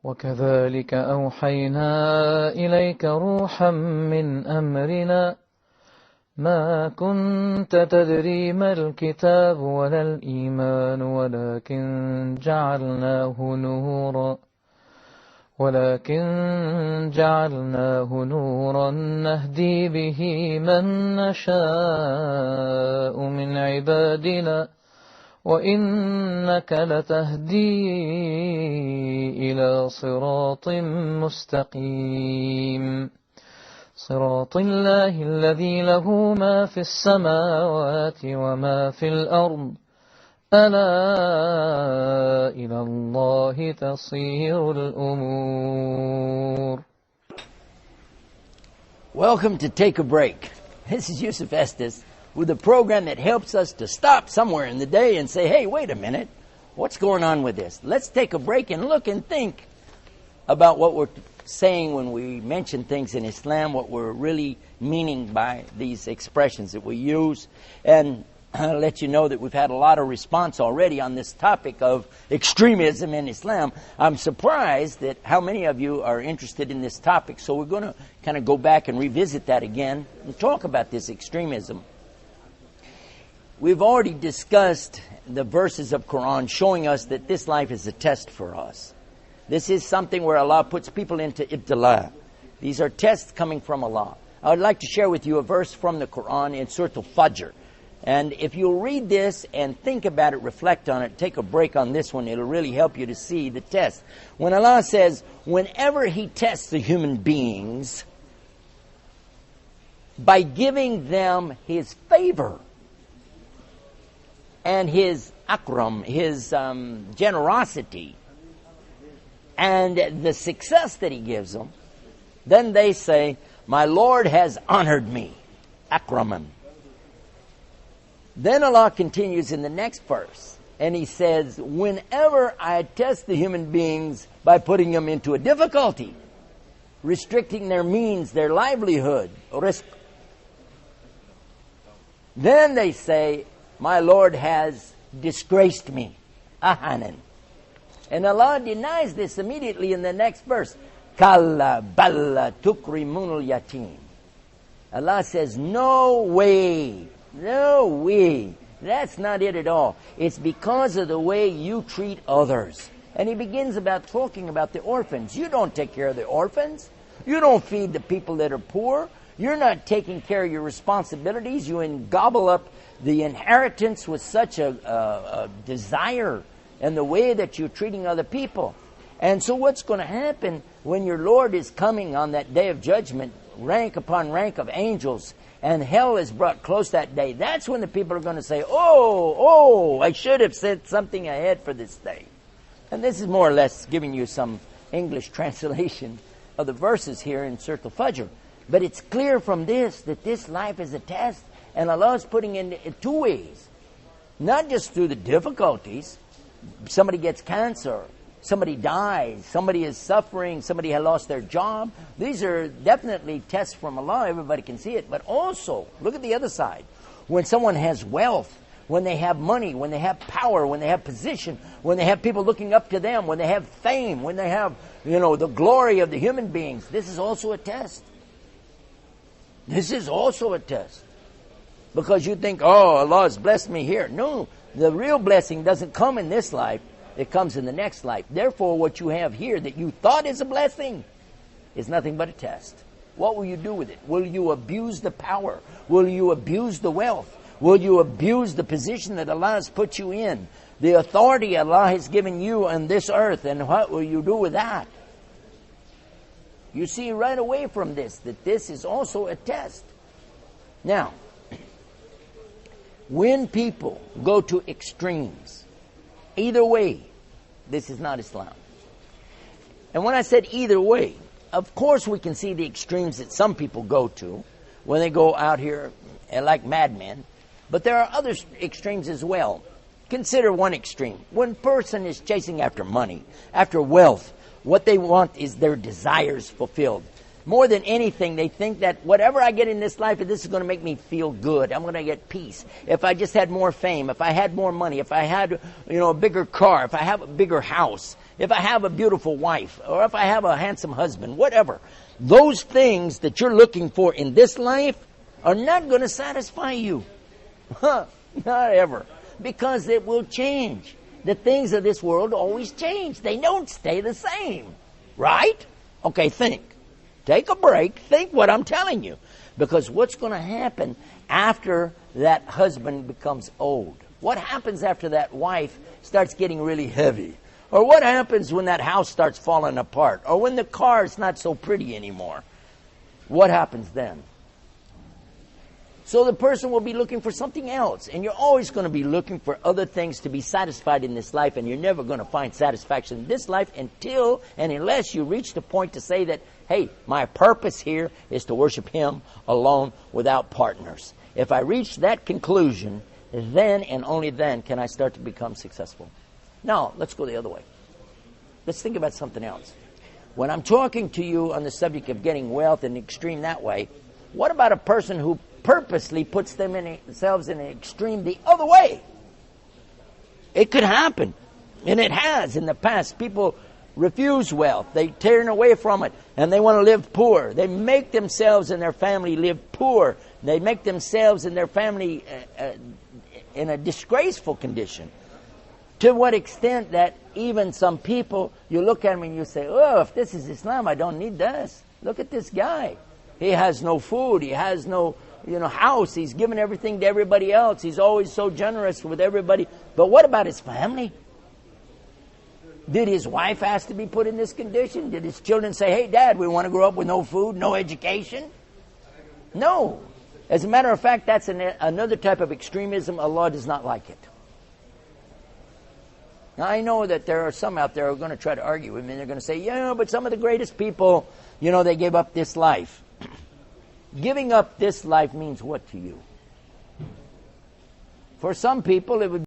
وكذلك أوحينا إليك روحا من أمرنا ما كنت تدري ما الكتاب ولا الإيمان ولكن جعلناه نورا نهدي به من نشاء من عبادنا وإنك لتهدي إلى صراط مستقيم صراط الله الذي له ما في السماوات وما في الأرض ألا إلى الله تصير الأمور. Welcome to Take a Break. This is Yusuf Estes with a program that helps us to stop somewhere in the day and say, hey, wait a minute, what's going on with this? Let's take a break and look and think about what we're saying when we mention things in Islam, what we're really meaning by these expressions that we use. And I'll let you know that we've had a lot of response already on this topic of extremism in Islam. I'm surprised at how many of you are interested in this topic, so we're going to kind of go back and revisit that again and talk about this extremism. We've already discussed the verses of Quran showing us that this life is a test for us. This is something where Allah puts people into ibtila. These are tests coming from Allah. I would like to share with you a verse from the Quran in Surah Al-Fajr. And if you'll read this and think about it, reflect on it, take a break on this one, it'll really help you to see the test. When Allah says, whenever He tests the human beings by giving them His favor and His akram, His generosity, and the success that He gives them, then they say, my Lord has honored me, akraman. Then Allah continues in the next verse, and He says, whenever I test the human beings by putting them into a difficulty, restricting their means, their livelihood, risk, then they say, my Lord has disgraced me, ahanan. And Allah denies this immediately in the next verse. Kalla balla tukrimunul yatim. Allah says, no way. That's not it at all. It's because of the way you treat others. And He begins about talking about the orphans. You don't take care of the orphans. You don't feed the people that are poor. You're not taking care of your responsibilities. You gobble up the inheritance with such a desire and the way that you're treating other people. And so what's going to happen when your Lord is coming on that day of judgment, rank upon rank of angels, and hell is brought close that day? That's when the people are going to say, oh, I should have said something ahead for this day. And this is more or less giving you some English translation of the verses here in Surah Al-Fajr. But it's clear from this that this life is a test, and Allah is putting in two ways. Not just through the difficulties. Somebody gets cancer, somebody dies, somebody is suffering, somebody has lost their job. These are definitely tests from Allah. Everybody can see it. But also, look at the other side. When someone has wealth, when they have money, when they have power, when they have position, when they have people looking up to them, when they have fame, when they have, the glory of the human beings, this is also a test. This is also a test. Because you think, Allah has blessed me here. No, the real blessing doesn't come in this life. It comes in the next life. Therefore, what you have here that you thought is a blessing is nothing but a test. What will you do with it? Will you abuse the power? Will you abuse the wealth? Will you abuse the position that Allah has put you in? The authority Allah has given you on this earth, and what will you do with that? You see right away from this that this is also a test. Now, when people go to extremes, either way, this is not Islam. And when I said either way, of course we can see the extremes that some people go to when they go out here like madmen. But there are other extremes as well. Consider one extreme. When a person is chasing after money, after wealth, what they want is their desires fulfilled. More than anything, they think that whatever I get in this life, this is going to make me feel good. I'm going to get peace. If I just had more fame, if I had more money, if I had, a bigger car, if I have a bigger house, if I have a beautiful wife, or if I have a handsome husband, whatever. Those things that you're looking for in this life are not going to satisfy you. Not ever. Because it will change. The things of this world always change. They don't stay the same. Right? Okay, think. Take a break. Think what I'm telling you. Because what's going to happen after that husband becomes old? What happens after that wife starts getting really heavy? Or what happens when that house starts falling apart? Or when the car is not so pretty anymore? What happens then? So the person will be looking for something else. And you're always going to be looking for other things to be satisfied in this life. And you're never going to find satisfaction in this life until and unless you reach the point to say that, hey, my purpose here is to worship Him alone without partners. If I reach that conclusion, then and only then can I start to become successful. Now, let's go the other way. Let's think about something else. When I'm talking to you on the subject of getting wealth and extreme that way, what about a person who purposely puts themselves in an extreme the other way? It could happen. And it has in the past. People refuse wealth. They turn away from it. And they want to live poor. They make themselves and their family live poor. They make themselves and their family in a disgraceful condition. To what extent that even some people, you look at them and you say, oh, if this is Islam, I don't need this. Look at this guy. He has no food. He has no house. He's given everything to everybody else. He's always so generous with everybody. But what about his family? Did his wife ask to be put in this condition? Did his children say, hey, Dad, we want to grow up with no food, no education? No. As a matter of fact, that's another type of extremism. Allah does not like it. Now, I know that there are some out there who are going to try to argue with me. They're going to say, yeah, but some of the greatest people, they gave up this life. Giving up this life means what to you? For some people, it would